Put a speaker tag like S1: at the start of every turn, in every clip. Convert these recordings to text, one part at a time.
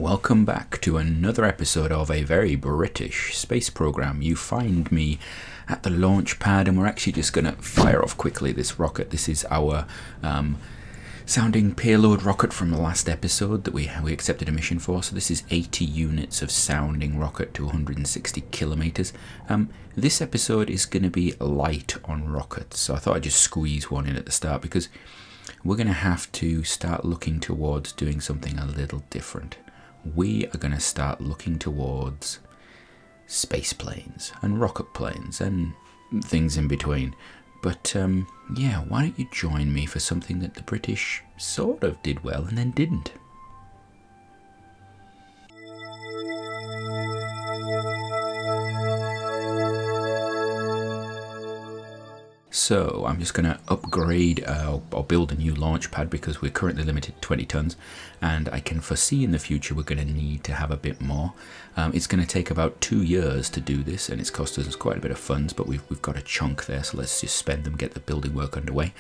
S1: Welcome back to another episode of a very British space program. You find me at the launch pad, and we're actually just going to fire off quickly this rocket. This is our sounding payload rocket from the last episode that we accepted a mission for. So this is 80 units of sounding rocket to 160 kilometers. This episode is going to be light on rockets, so I thought I'd just squeeze one in at the start because we're going to have to start looking towards doing something a little different. We are going to start looking towards space planes and rocket planes and things in between. But yeah, why don't you join me for something that the British sort of did well and then didn't? So I'm just going to upgrade or build a new launch pad because we're currently limited to 20 tons, and I can foresee in the future we're going to need to have a bit more. It's going to take about 2 years to do this, and it's cost us quite a bit of funds, but we've got a chunk there, so let's just spend them, get the building work underway.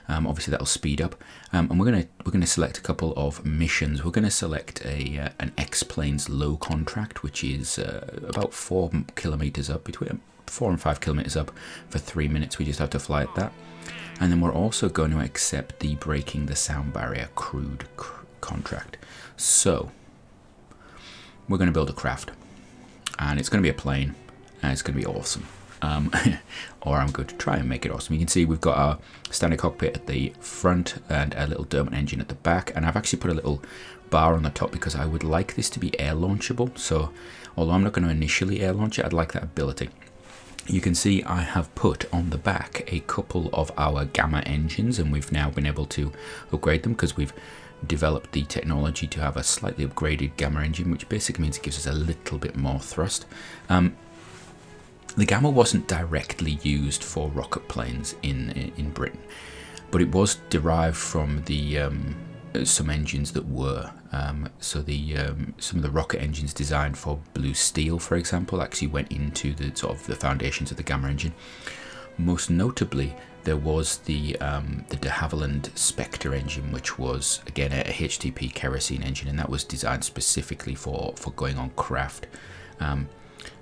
S1: Obviously that'll speed up, and we're going to select a couple of missions. We're going to select an X-Planes low contract, which is about 4 kilometers up, between 4 and 5 kilometers up for 3 minutes. We just have to fly at that. And then we're also going to accept the breaking the sound barrier crewed contract. So we're going to build a craft, and it's going to be a plane, and it's going to be awesome. Or I'm going to try and make it awesome. You can see we've got our standard cockpit at the front and a little Dermot engine at the back, and I've actually put a little bar on the top because I would like this to be air launchable. So although I'm not going to initially air launch it, I'd like that ability. You can see I have put on the back a couple of our Gamma engines, and we've now been able to upgrade them because we've developed the technology to have a slightly upgraded Gamma engine, which basically means it gives us a little bit more thrust. The Gamma wasn't directly used for rocket planes in Britain, but it was derived from the some engines that were. So some of the rocket engines designed for Blue Steel, for example, actually went into the sort of the foundations of the Gamma engine. Most notably, there was the de Havilland Spectre engine, which was again a HTP kerosene engine, and that was designed specifically for going on craft,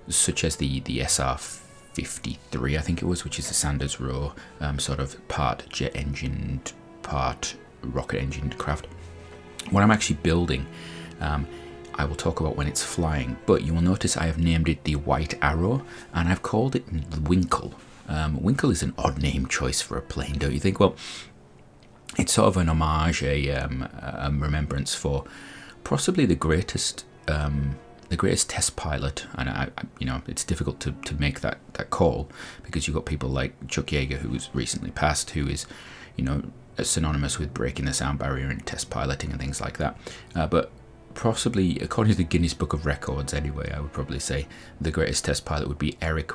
S1: such as the SR-53, I think it was, which is the Sanders Row sort of part jet engine, part rocket engine craft. What I'm actually building, I will talk about when it's flying, but you will notice I have named it the White Arrow, and I've called it Winkle. Winkle is an odd name choice for a plane, don't you think? Well, it's sort of an homage, a remembrance for possibly the greatest test pilot, and it's difficult to make that call because you've got people like Chuck Yeager, who was recently passed, who is, synonymous with breaking the sound barrier in test piloting and things like that. But possibly, according to the Guinness Book of Records anyway, I would probably say the greatest test pilot would be Eric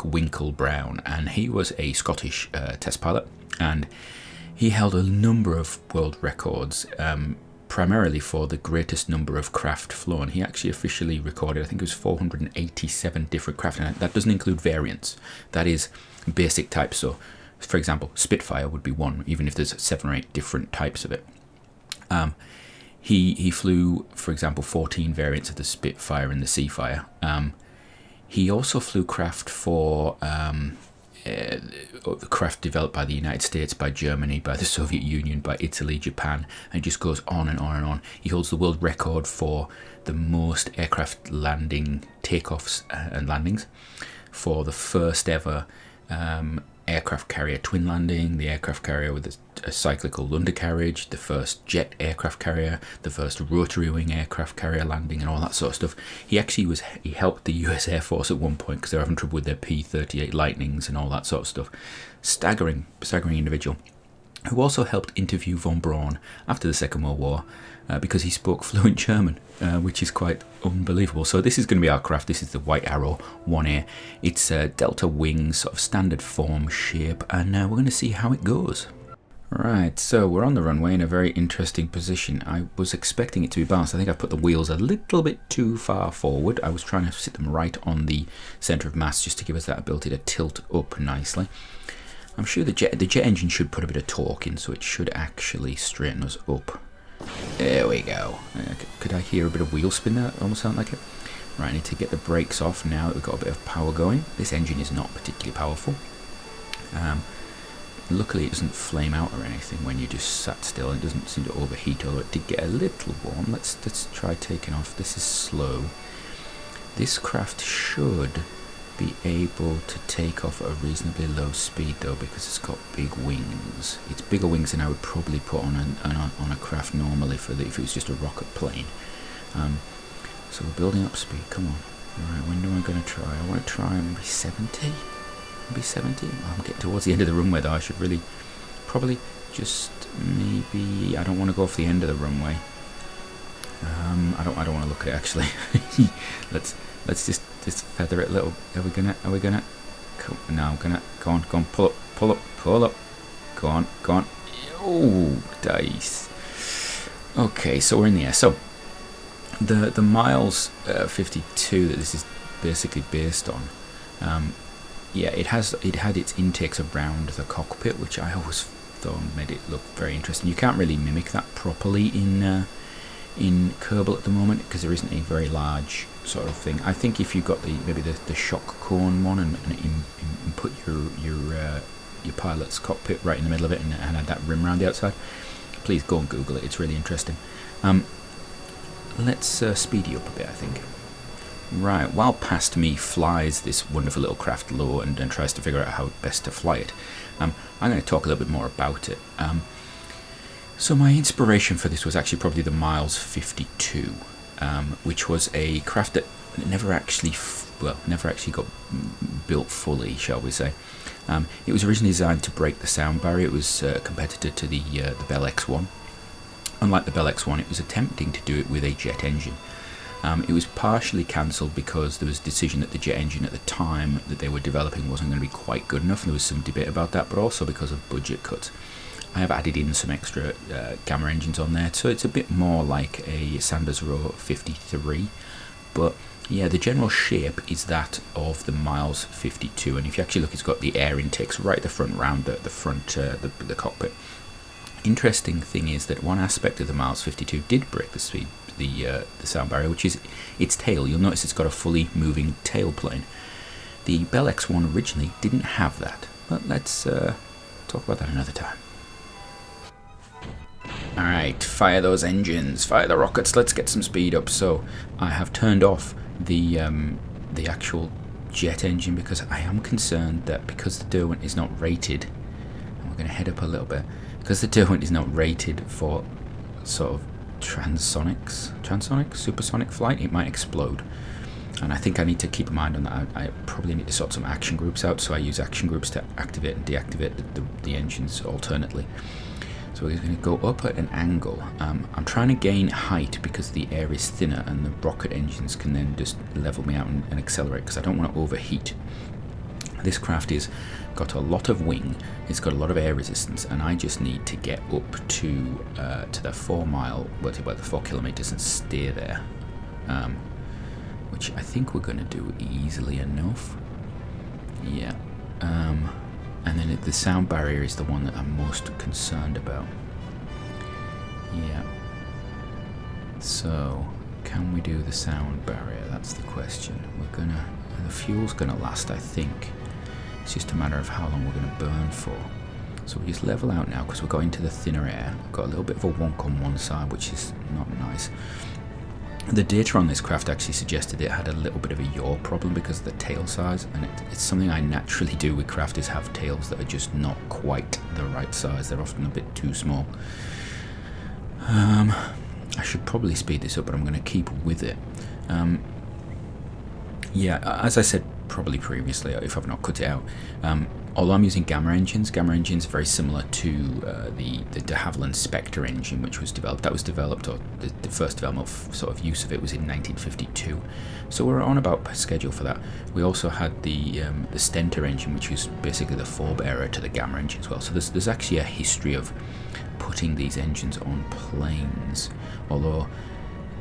S1: Winkle Brown, and he was a Scottish test pilot, and he held a number of world records, primarily for the greatest number of craft flown. He actually officially recorded, I think it was 487 different craft, and that doesn't include variants. That is basic types. So, for example, Spitfire would be one, even if there's 7 or 8 different types of it. He flew, for example, 14 variants of the Spitfire and the Seafire. He also flew craft for craft developed by the United States, by Germany, by the Soviet Union, by Italy, Japan, and it just goes on and on and on. He holds the world record for the most aircraft takeoffs and landings, for the first ever aircraft carrier twin landing, the aircraft carrier with a cyclical undercarriage, the first jet aircraft carrier, the first rotary wing aircraft carrier landing, and all that sort of stuff. He helped the US Air Force at one point because they were having trouble with their P-38 Lightnings and all that sort of stuff. Staggering individual, who also helped interview von Braun after the Second World War because he spoke fluent German, which is quite unbelievable. So this is going to be our craft. This is the White Arrow 1A. It's a delta wing, sort of standard form shape, and we're going to see how it goes. Right, so we're on the runway in a very interesting position. I was expecting it to be balanced. I think I put the wheels a little bit too far forward. I was trying to sit them right on the centre of mass just to give us that ability to tilt up nicely. I'm sure the jet engine should put a bit of torque in, so it should actually straighten us up. There we go. Could I hear a bit of wheel spin there? Almost sound like it. Right, I need to get the brakes off now that we've got a bit of power going. This engine is not particularly powerful. Luckily it doesn't flame out or anything when you just sat still. It doesn't seem to overheat, although it did get a little warm. Let's try taking off. This is slow. This craft should be able to take off at a reasonably low speed though, because it's got big wings. It's bigger wings than I would probably put on a craft normally if it was just a rocket plane. So we're building up speed. Come on. Alright, when am I going to try? I want to try maybe 70. Maybe 70. I'm getting towards the end of the runway though. I should really probably just maybe, I don't want to go off the end of the runway. I don't want to look at it actually. let's just feather it a little. Are we gonna no, I'm gonna go on, pull up, go on. Oh, dice. Okay, so we're in the air. So the Miles 52 that this is basically based on, yeah, it had its intakes around the cockpit, which I always thought made it look very interesting. You can't really mimic that properly in Kerbal at the moment because there isn't a very large sort of thing. I think if you got maybe the shock cone one and put your pilot's cockpit right in the middle of it and had that rim around the outside, please go and Google it. It's really interesting. Let's speed you up a bit, I think. Right, while past me flies this wonderful little craft low and tries to figure out how best to fly it, I'm going to talk a little bit more about it. So my inspiration for this was actually probably the Miles 52, which was a craft that never actually got built fully, shall we say. It was originally designed to break the sound barrier. It was a competitor to the Bell X1. Unlike the Bell X1, it was attempting to do it with a jet engine. It was partially cancelled because there was a decision that the jet engine at the time that they were developing wasn't going to be quite good enough, and there was some debate about that, but also because of budget cuts. I have added in some extra gamma engines on there, so it's a bit more like a Sanders Row 53, but yeah, the general shape is that of the Miles 52, and if you actually look, it's got the air intakes right at the front, round the front, the cockpit. Interesting thing is that one aspect of the Miles 52 did break the sound barrier, which is its tail. You'll notice it's got a fully moving tail plane. The Bell X1 originally didn't have that, but let's talk about that another time. Alright, fire those engines, fire the rockets, let's get some speed up. So I have turned off the actual jet engine because I am concerned that because the Derwent is not rated, and we're going to head up a little bit, because the Derwent is not rated for sort of supersonic flight, it might explode. And I think I need to keep in mind on that. I probably need to sort some action groups out, so I use action groups to activate and deactivate the engines alternately. So we're going to go up at an angle. I'm trying to gain height because the air is thinner and the rocket engines can then just level me out and accelerate, because I don't want to overheat. This craft is got a lot of wing, it's got a lot of air resistance, and I just need to get up to the 4 mile, well, to about the 4 kilometers and stay there, which I think we're going to do easily enough. Yeah. And then the sound barrier is the one that I'm most concerned about. Yeah. So, can we do the sound barrier? That's the question. The fuel's gonna last, I think. It's just a matter of how long we're gonna burn for. So we just level out now because we've got into the thinner air. We've got a little bit of a wonk on one side, which is not nice. The data on this craft actually suggested it had a little bit of a yaw problem because of the tail size, and it's something I naturally do with crafters, have tails that are just not quite the right size. They're often a bit too small. I should probably speed this up, but I'm going to keep with it. Yeah, as I said probably previously, if I've not cut it out, although I'm using gamma engines are very similar to the de Havilland Spectre engine, which was developed. That was developed, or the first development sort of use of it was in 1952. So we're on about schedule for that. We also had the Stentor engine, which was basically the forebearer to the gamma engine as well. So there's actually a history of putting these engines on planes, although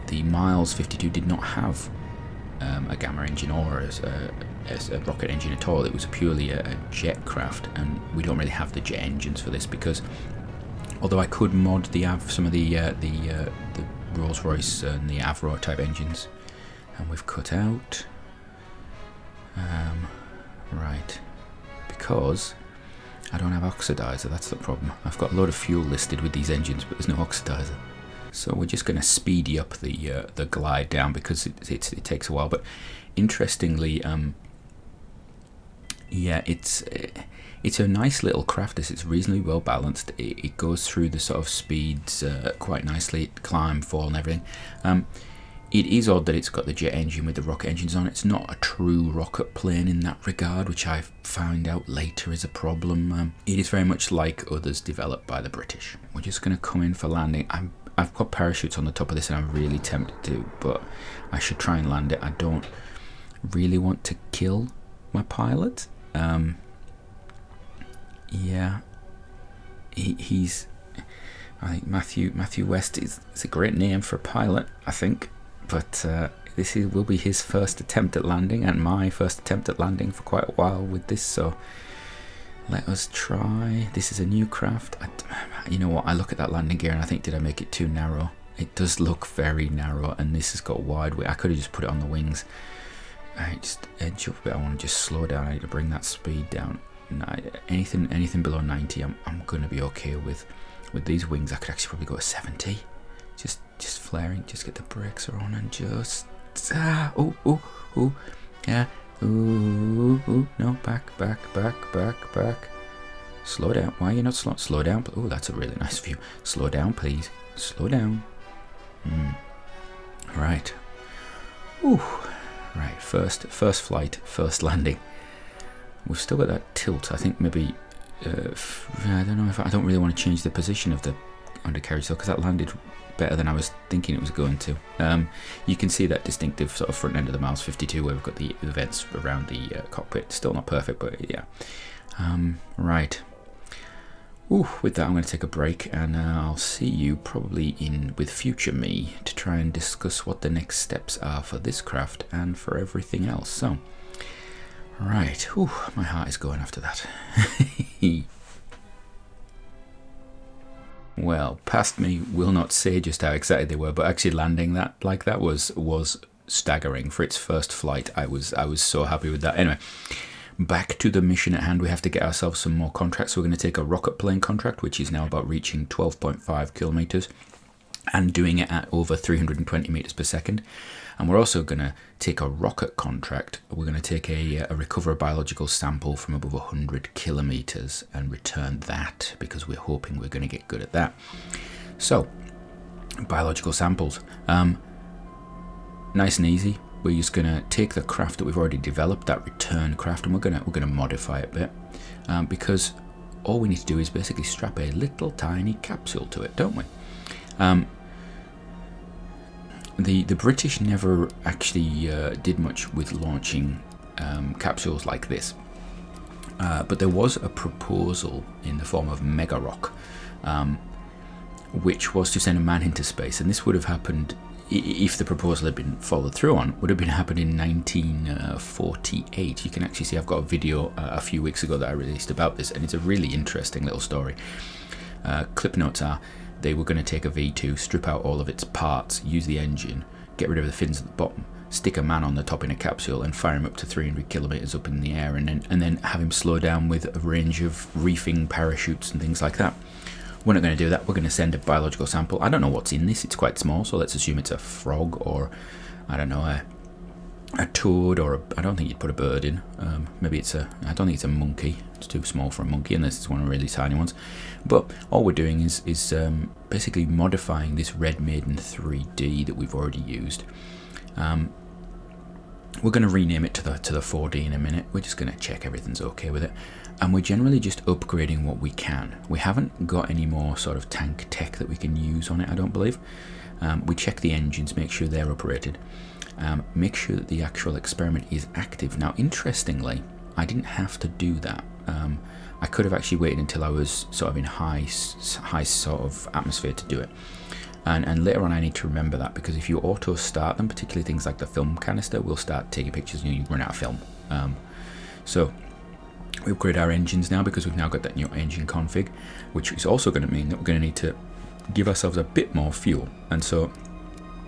S1: the Miles 52 did not have a gamma engine or a rocket engine at all. It was purely a jet craft, and we don't really have the jet engines for this because Although I could mod the some of the Rolls-Royce and the Avro type engines, and we've cut out. Right, because I don't have oxidizer. That's the problem. I've got a load of fuel listed with these engines, but there's no oxidizer. So we're just going to speedy up the glide down because it takes a while. But interestingly, yeah, it's a nice little craft. It's reasonably well balanced. It goes through the sort of speeds quite nicely, climb, fall, and everything. It is odd that it's got the jet engine with the rocket engines on. It's not a true rocket plane in that regard, which I found out later is a problem. It is very much like others developed by the British. We're just going to come in for landing. I've got parachutes on the top of this and I'm really tempted to, but I should try and land it. I don't really want to kill my pilot. Yeah, he's. I think Matthew West is a great name for a pilot, I think, but this will be his first attempt at landing and my first attempt at landing for quite a while with this. So let us try. This is a new craft. You know what? I look at that landing gear and I think, did I make it too narrow? It does look very narrow, and this has got wide. I could have just put it on the wings. I just edge up a bit. I want to just slow down. I need to bring that speed down. No, anything below 90, I'm gonna be okay with. With these wings, I could actually probably go to 70. Just flaring. Just get the brakes on and just yeah. No, back. Slow down. Why are you not slow down? Oh, that's a really nice view. Slow down, please. Slow down. Right. Ooh. Right. First flight. First landing. We've still got that tilt. I think maybe. I don't know if I don't really want to change the position of the undercarriage though, because that landed better than I was thinking it was going to. You can see that distinctive sort of front end of the Miles.52 where we've got the vents around the cockpit. Still not perfect, but yeah. Right. Ooh, with that I'm going to take a break, and I'll see you probably with future me to try and discuss what the next steps are for this craft and for everything else. So, right. Ooh, my heart is going after that. Well, past me will not say just how excited they were, but actually landing that like that was staggering for its first flight. I was so happy with that. Anyway, back to the mission at hand. We have to get ourselves some more contracts. We're going to take a rocket plane contract, which is now about reaching 12.5 kilometers and doing it at over 320 meters per second. And we're also going to take a rocket contract. We're going to take a recover a biological sample from above 100 kilometers and return that, because we're hoping we're going to get good at that. So, biological samples. Nice and easy. We're just going to take the craft that we've already developed, that return craft, and we're going to modify it a bit, because all we need to do is basically strap a little tiny capsule to it, don't we? The British never actually did much with launching capsules like this, but there was a proposal in the form of Mega Rock, which was to send a man into space, and this would have happened, if the proposal had been followed through on, would have been happened in 1948. You can actually see I've got a video a few weeks ago that I released about this, and it's a really interesting little story. Clip notes are, they were going to take a V2, strip out all of its parts, use the engine, get rid of the fins at the bottom, stick a man on the top in a capsule and fire him up to 300 kilometers up in the air, and then have him slow down with a range of reefing parachutes and things like that. We're not going to do that. We're going to send a biological sample. I don't know what's in this. It's quite small, so let's assume it's a frog, or I don't know, a toad, or I don't think you'd put a bird in. Maybe I don't think it's a monkey. It's too small for a monkey, unless it's one of the really tiny ones. But all we're doing is basically modifying this Red Maiden 3D that we've already used. We're going to rename it to the 4D in a minute. We're just going to check everything's okay with it, and we're generally just upgrading what we can. We haven't got any more sort of tank tech that we can use on it, I don't believe. We check the engines, make sure they're operated. Make sure that the actual experiment is active. Now, interestingly, I didn't have to do that. I could have actually waited until I was sort of in high sort of atmosphere to do it. And later on I need to remember that, because if you auto start them, particularly things like the film canister, will start taking pictures and you run out of film. So We upgrade our engines now because we've now got that new engine config, which is also going to mean that we're going to need to give ourselves a bit more fuel. And so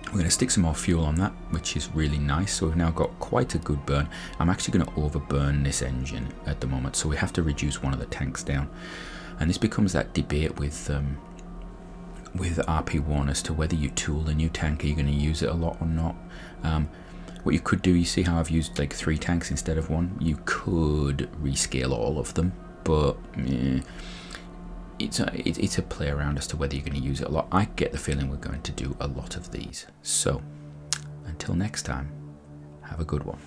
S1: we're going to stick some more fuel on that, which is really nice. So we've now got quite a good burn. I'm actually going to overburn this engine at the moment, so we have to reduce one of the tanks down. And this becomes that debate with RP-1 as to whether you tool a new tank, are you going to use it a lot or not. What you could do, you see how I've used like 3 tanks instead of 1? You could rescale all of them, but it's a play around as to whether you're going to use it a lot. I get the feeling we're going to do a lot of these. So until next time, have a good one.